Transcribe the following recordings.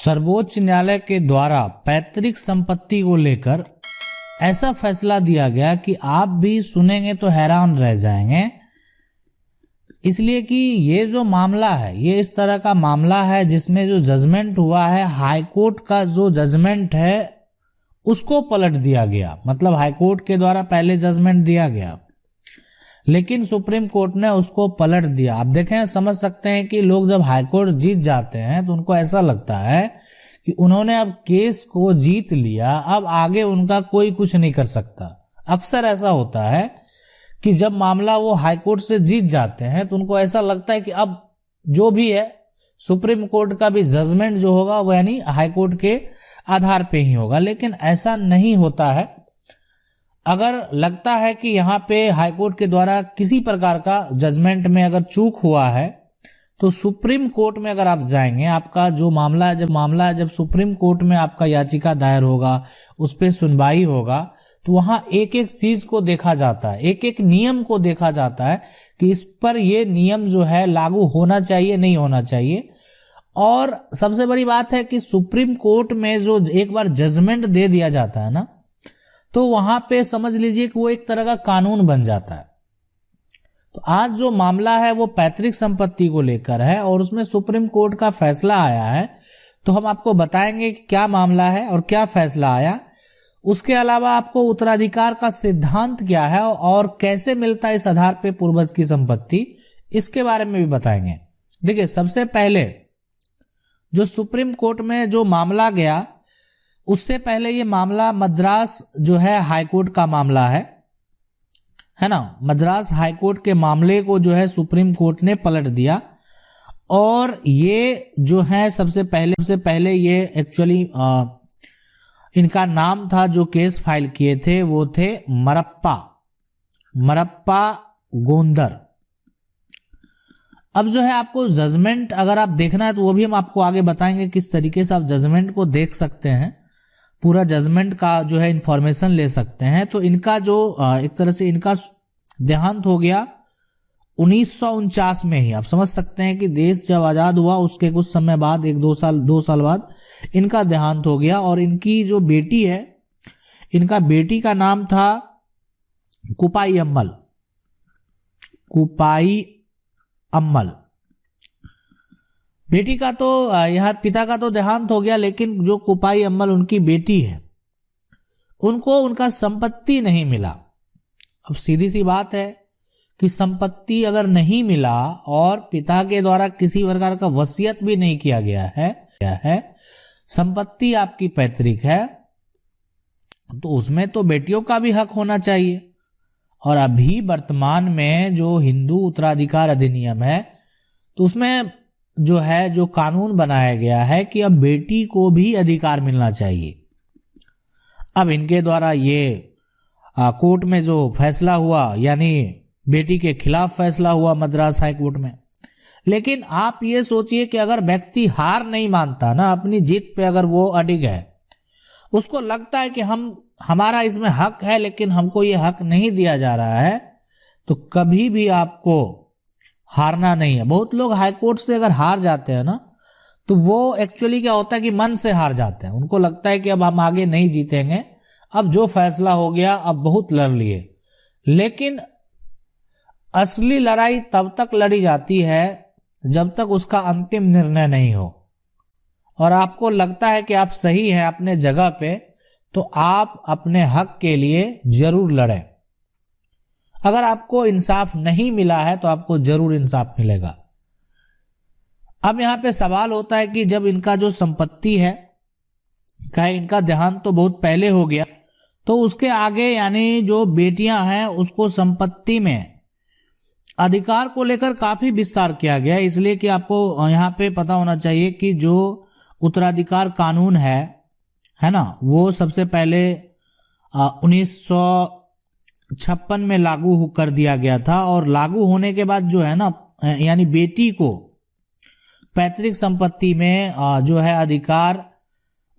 सर्वोच्च न्यायालय के द्वारा पैतृक संपत्ति को लेकर ऐसा फैसला दिया गया कि आप भी सुनेंगे तो हैरान रह जाएंगे। इसलिए कि ये जो मामला है ये इस तरह का मामला है जिसमें जो जजमेंट हुआ है, हाई कोर्ट का जो जजमेंट है उसको पलट दिया गया। मतलब हाई कोर्ट के द्वारा पहले जजमेंट दिया गया लेकिन सुप्रीम कोर्ट ने उसको पलट दिया। आप देखें, समझ सकते हैं कि लोग जब हाई कोर्ट जीत जाते हैं तो उनको ऐसा लगता है कि उन्होंने अब केस को जीत लिया, अब आगे उनका कोई कुछ नहीं कर सकता। अक्सर ऐसा होता है कि जब मामला वो हाई कोर्ट से जीत जाते हैं तो उनको ऐसा लगता है कि अब जो भी है सुप्रीम कोर्ट का भी जजमेंट जो होगा वो यानी हाई कोर्ट के आधार पे ही होगा, लेकिन ऐसा नहीं होता है। अगर लगता है कि यहाँ पे हाई कोर्ट के द्वारा किसी प्रकार का जजमेंट में अगर चूक हुआ है तो सुप्रीम कोर्ट में अगर आप जाएंगे, आपका जो मामला है जब सुप्रीम कोर्ट में आपका याचिका दायर होगा, उस पर सुनवाई होगा, तो वहां एक एक चीज को देखा जाता है, एक एक नियम को देखा जाता है कि इस पर ये नियम जो है लागू होना चाहिए नहीं होना चाहिए। और सबसे बड़ी बात है कि सुप्रीम कोर्ट में जो एक बार जजमेंट दे दिया जाता है ना, तो वहां पे समझ लीजिए कि वो एक तरह का कानून बन जाता है। तो आज जो मामला है वो पैतृक संपत्ति को लेकर है और उसमें सुप्रीम कोर्ट का फैसला आया है, तो हम आपको बताएंगे कि क्या मामला है और क्या फैसला आया। उसके अलावा आपको उत्तराधिकार का सिद्धांत क्या है और कैसे मिलता है इस आधार पे पूर्वज की संपत्ति, इसके बारे में भी बताएंगे। देखिए, सबसे पहले जो सुप्रीम कोर्ट में जो मामला गया, उससे पहले ये मामला मद्रास जो है हाई कोर्ट का मामला है ना। मद्रास हाई कोर्ट के मामले को जो है सुप्रीम कोर्ट ने पलट दिया और ये जो है सबसे पहले ये एक्चुअली इनका नाम था, जो केस फाइल किए थे वो थे मरप्पा गोंदर। अब जो है आपको जजमेंट अगर आप देखना है तो वो भी हम आपको आगे बताएंगे किस तरीके से आप जजमेंट को देख सकते हैं, पूरा जजमेंट का जो है इंफॉर्मेशन ले सकते हैं। तो इनका जो एक तरह से इनका देहांत हो गया 1949 में ही। आप समझ सकते हैं कि देश जब आजाद हुआ उसके कुछ समय बाद, दो साल बाद इनका देहांत हो गया। और इनकी जो बेटी है, इनका बेटी का नाम था कुपाई अम्मल। बेटी का तो यहाँ पिता का तो देहांत हो गया, लेकिन जो कुपाई अम्मल उनकी बेटी है उनको उनका संपत्ति नहीं मिला। अब सीधी सी बात है कि संपत्ति अगर नहीं मिला और पिता के द्वारा किसी प्रकार का वसीयत भी नहीं किया गया है, संपत्ति आपकी पैतृक है, तो उसमें तो बेटियों का भी हक होना चाहिए। और अभी वर्तमान में जो हिंदू उत्तराधिकार अधिनियम है तो उसमें जो है जो कानून बनाया गया है कि अब बेटी को भी अधिकार मिलना चाहिए। अब इनके द्वारा ये कोर्ट में जो फैसला हुआ, यानी बेटी के खिलाफ फैसला हुआ मद्रास हाई कोर्ट में। लेकिन आप ये सोचिए कि अगर व्यक्ति हार नहीं मानता ना, अपनी जीत पे अगर वो अडिग है, उसको लगता है कि हमारा इसमें हक है लेकिन हमको ये हक नहीं दिया जा रहा है, तो कभी भी आपको हारना नहीं है। बहुत लोग हाई कोर्ट से अगर हार जाते हैं ना, तो वो एक्चुअली क्या होता है कि मन से हार जाते हैं। उनको लगता है कि अब हम आगे नहीं जीतेंगे, अब जो फैसला हो गया अब बहुत लड़ लिए। लेकिन असली लड़ाई तब तक लड़ी जाती है जब तक उसका अंतिम निर्णय नहीं हो और आपको लगता है कि आप सही हैं अपने जगह पे, तो आप अपने हक के लिए जरूर लड़ें। अगर आपको इंसाफ नहीं मिला है तो आपको जरूर इंसाफ मिलेगा। अब यहां पे सवाल होता है कि जब इनका जो संपत्ति है, क्या इनका देहांत तो बहुत पहले हो गया, तो उसके आगे यानी जो बेटियां हैं उसको संपत्ति में अधिकार को लेकर काफी विस्तार किया गया। इसलिए कि आपको यहाँ पे पता होना चाहिए कि जो उत्तराधिकार कानून है ना, वो सबसे पहले 1956 में लागू कर दिया गया था। और लागू होने के बाद जो है ना, यानी बेटी को पैतृक संपत्ति में जो है अधिकार,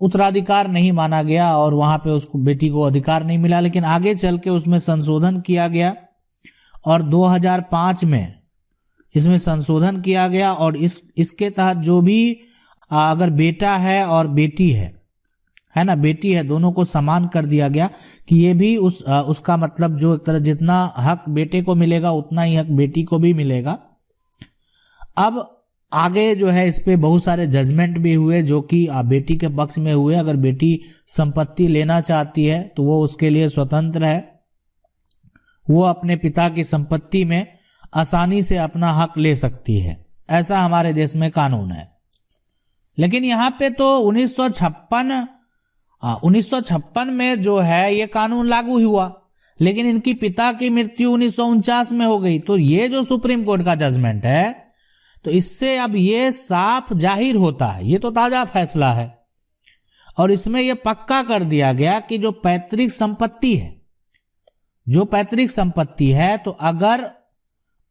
उत्तराधिकार नहीं माना गया और वहां पे उसको बेटी को अधिकार नहीं मिला। लेकिन आगे चल के उसमें संशोधन किया गया और 2005 में इसमें संशोधन किया गया और इसके तहत जो भी अगर बेटा है और बेटी है ना, बेटी है, दोनों को समान कर दिया गया कि ये भी उसका मतलब जो एक तरह जितना हक बेटे को मिलेगा उतना ही हक बेटी को भी मिलेगा। अब आगे जो है इस पे बहुत सारे जजमेंट भी हुए जो कि बेटी के पक्ष में हुए। अगर बेटी संपत्ति लेना चाहती है तो वो उसके लिए स्वतंत्र है, वो अपने पिता की संपत्ति में आसानी से अपना हक ले सकती है, ऐसा हमारे देश में कानून है। लेकिन यहाँ पे तो 1956 में जो है ये कानून लागू हुआ, लेकिन इनकी पिता की मृत्यु 1949 में हो गई। तो ये जो सुप्रीम कोर्ट का जजमेंट है, तो इससे अब ये साफ जाहिर होता है, ये तो ताजा फैसला है, और इसमें यह पक्का कर दिया गया कि जो पैतृक संपत्ति है, तो अगर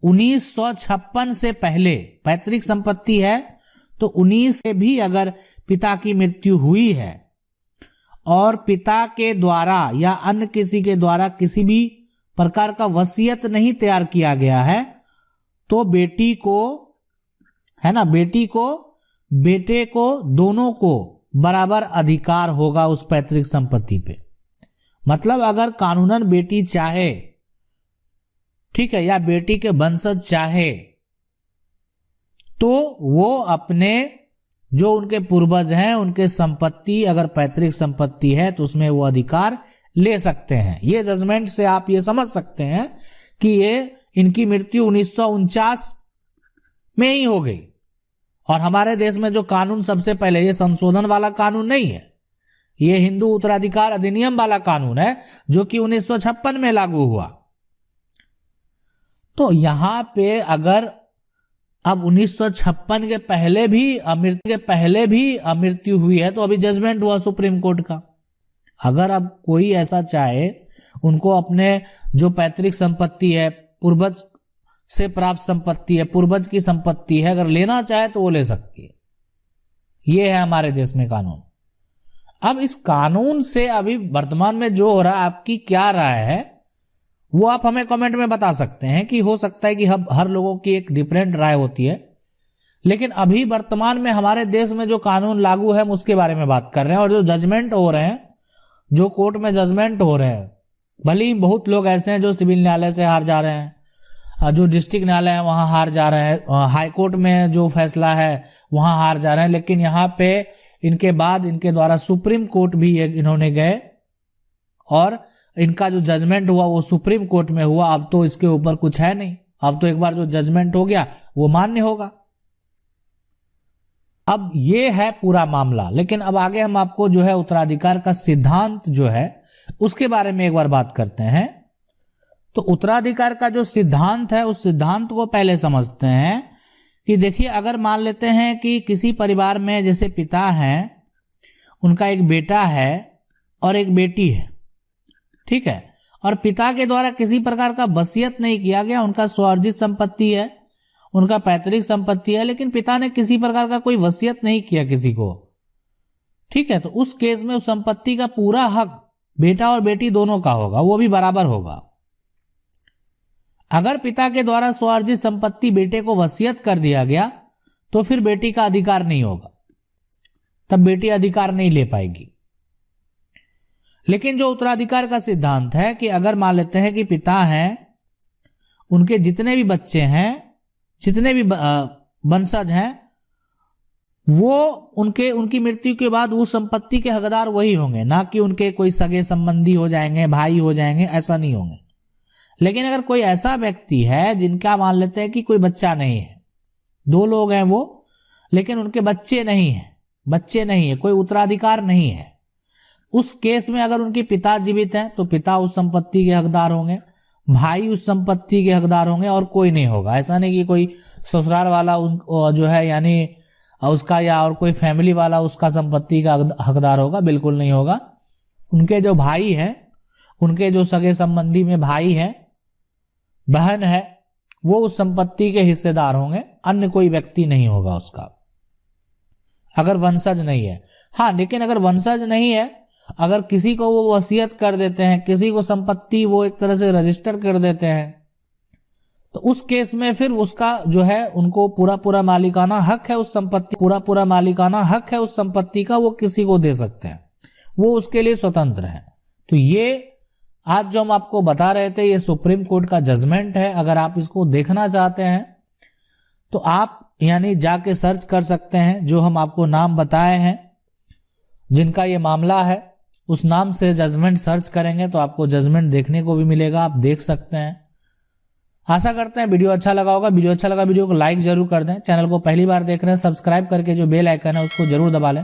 1956 से पहले पैतृक संपत्ति है तो 19 से भी अगर पिता की मृत्यु हुई है और पिता के द्वारा या अन्य किसी के द्वारा किसी भी प्रकार का वसीयत नहीं तैयार किया गया है, तो बेटी को, है ना, बेटी को, बेटे को, दोनों को बराबर अधिकार होगा उस पैतृक संपत्ति पे। मतलब अगर कानूनन बेटी चाहे, ठीक है, या बेटी के वंशज चाहे, तो वो अपने जो उनके पूर्वज हैं उनके संपत्ति, अगर पैतृक संपत्ति है तो उसमें वो अधिकार ले सकते हैं। ये जजमेंट से आप ये समझ सकते हैं कि ये इनकी मृत्यु 1949 में ही हो गई। और हमारे देश में जो कानून सबसे पहले, ये संशोधन वाला कानून नहीं है, ये हिंदू उत्तराधिकार अधिनियम वाला कानून है जो कि 1956 में लागू हुआ। तो यहां पे अगर अब 1956 के पहले भी मृत्यु हुई है तो अभी जजमेंट हुआ सुप्रीम कोर्ट का। अगर अब कोई ऐसा चाहे, उनको अपने जो पैतृक संपत्ति है, पूर्वज से प्राप्त संपत्ति है, पूर्वज की संपत्ति है, अगर लेना चाहे तो वो ले सकती है। ये है हमारे देश में कानून। अब इस कानून से अभी वर्तमान में जो हो रहा है, आपकी क्या राय है वो आप हमें कमेंट में बता सकते हैं। कि हो सकता है कि हर लोगों की एक डिफरेंट राय होती है, लेकिन अभी वर्तमान में हमारे देश में जो कानून लागू है हम उसके बारे में बात कर रहे हैं। और जो जजमेंट हो रहे हैं, जो कोर्ट में जजमेंट हो रहे हैं, भले ही बहुत लोग ऐसे हैं जो सिविल न्यायालय से हार जा रहे हैं, जो डिस्ट्रिक्ट न्यायालय है वहां हार जा रहे हैं, हाई कोर्ट में जो फैसला है वहां हार जा रहे हैं, लेकिन यहाँ पे इनके बाद इनके द्वारा सुप्रीम कोर्ट भी इन्होंने गए और इनका जो जजमेंट हुआ वो सुप्रीम कोर्ट में हुआ। अब तो इसके ऊपर कुछ है नहीं, अब तो एक बार जो जजमेंट हो गया वो मान्य होगा। अब ये है पूरा मामला। लेकिन अब आगे हम आपको जो है उत्तराधिकार का सिद्धांत जो है उसके बारे में एक बार बात करते हैं। तो उत्तराधिकार का जो सिद्धांत है, उस सिद्धांत को पहले समझते हैं। कि देखिए, अगर मान लेते हैं कि किसी परिवार में जैसे पिता हैं, उनका एक बेटा है और एक बेटी है, ठीक है, और पिता के द्वारा किसी प्रकार का वसीयत नहीं किया गया, उनका स्वार्जित संपत्ति है, उनका पैतृक संपत्ति है, लेकिन पिता ने किसी प्रकार का कोई वसीयत नहीं किया किसी को, ठीक है, तो उस केस में उस संपत्ति का पूरा हक बेटा और बेटी दोनों का होगा, वो भी बराबर होगा। अगर पिता के द्वारा स्वार्जित संपत्ति बेटे को वसीयत कर दिया गया तो फिर बेटी का अधिकार नहीं होगा, तब बेटी अधिकार नहीं ले पाएगी। लेकिन जो उत्तराधिकार का सिद्धांत है कि अगर मान लेते हैं कि पिता हैं, उनके जितने भी बच्चे हैं, जितने भी वंशज हैं, वो उनकी मृत्यु के बाद उस संपत्ति के हकदार वही होंगे, ना कि उनके कोई सगे संबंधी हो जाएंगे, भाई हो जाएंगे, ऐसा नहीं होंगे। लेकिन अगर कोई ऐसा व्यक्ति है जिनका मान लेते हैं कि कोई बच्चा नहीं है, दो लोग हैं वो, लेकिन उनके बच्चे नहीं है, कोई उत्तराधिकार नहीं है, उस केस में अगर उनके पिता जीवित हैं तो पिता उस संपत्ति के हकदार होंगे, भाई उस संपत्ति के हकदार होंगे और कोई नहीं होगा। ऐसा नहीं कि कोई ससुराल वाला जो है यानी उसका या और कोई फैमिली वाला उसका संपत्ति का हकदार होगा, बिल्कुल नहीं होगा। उनके जो भाई हैं, उनके जो सगे संबंधी में भाई है, बहन है, वो उस संपत्ति के हिस्सेदार होंगे, अन्य कोई व्यक्ति नहीं होगा उसका, अगर वंशज नहीं है। हाँ, लेकिन अगर वंशज नहीं है, अगर किसी को वो वसीयत कर देते हैं, किसी को संपत्ति वो एक तरह से रजिस्टर कर देते हैं, तो उस केस में फिर उसका जो है उनको पूरा मालिकाना हक है उस संपत्ति, पूरा मालिकाना हक है उस संपत्ति का, वो किसी को दे सकते हैं, वो उसके लिए स्वतंत्र है। तो ये आज जो हम आपको बता रहे थे ये सुप्रीम कोर्ट का जजमेंट है। अगर आप इसको देखना चाहते हैं तो आप यानी जाके सर्च कर सकते हैं, जो हम आपको नाम बताए हैं जिनका ये मामला है, उस नाम से जजमेंट सर्च करेंगे तो आपको जजमेंट देखने को भी मिलेगा, आप देख सकते हैं। आशा करते हैं वीडियो अच्छा लगा होगा। वीडियो अच्छा लगा वीडियो को लाइक जरूर कर दें। चैनल को पहली बार देख रहे हैं सब्सक्राइब करके जो बेल आइकन है उसको जरूर दबा लें